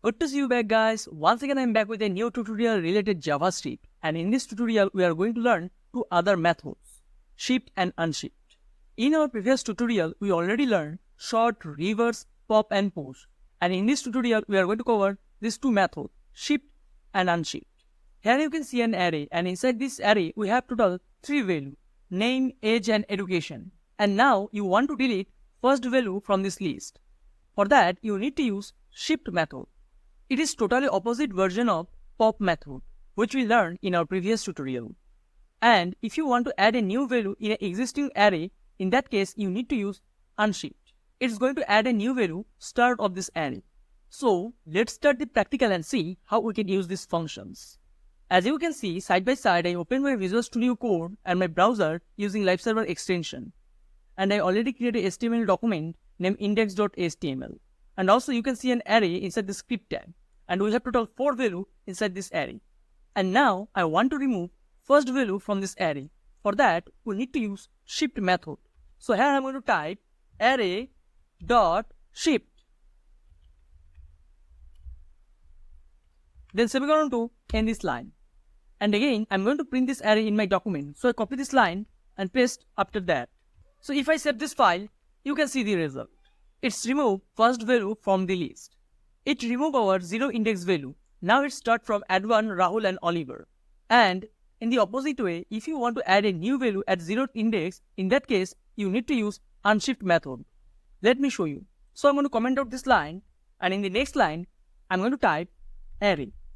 Good to see you back, guys. Once again, I'm back with a new tutorial related JavaScript. And in this tutorial, we are going to learn two other methods, shift and unshift. In our previous tutorial, we already learned short, reverse, pop and push. And in this tutorial, we are going to cover these two methods, shift and unshift. Here you can see an array, and inside this array, we have total 3 values, name, age and education. And now you want to delete first value from this list. For that, you need to use shift method. It is totally opposite version of pop method, which we learned in our previous tutorial. And if you want to add a new value in an existing array, in that case, you need to use unshift. It's going to add a new value start of this array. So let's start the practical and see how we can use these functions. As you can see, side by side, I opened my Visual Studio Code and my browser using Live Server extension. And I already created an HTML document named index.html. And also you can see an array inside the script tag. And we have total 4 values inside this array. And now I want to remove first value from this array. For that, we need to use shift method. So here I'm going to type array.shift. Then semicolon to end this line. And again, I'm going to print this array in my document. So I copy this line and paste after that. So if I save this file, you can see the result. It's removed first value from the list. It removed our 0 index value. Now it starts from Advan, Rahul and Oliver. And in the opposite way, if you want to add a new value at 0 index, in that case, you need to use unshift method. Let me show you. So I'm going to comment out this line, and in the next line, I'm going to type array.unshift.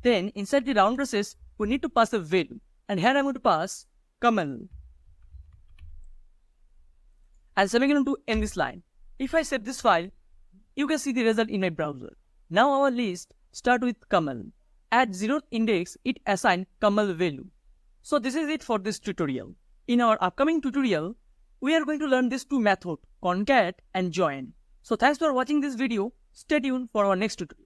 Then inside the round braces, we need to pass a value. And here I'm going to pass camel. And semicolon to end this line. If I save this file, you can see the result in my browser. Now our list starts with camel. At 0th index, it assigns camel value. So this is it for this tutorial. In our upcoming tutorial, we are going to learn these two methods, concat and join. So thanks for watching this video. Stay tuned for our next tutorial.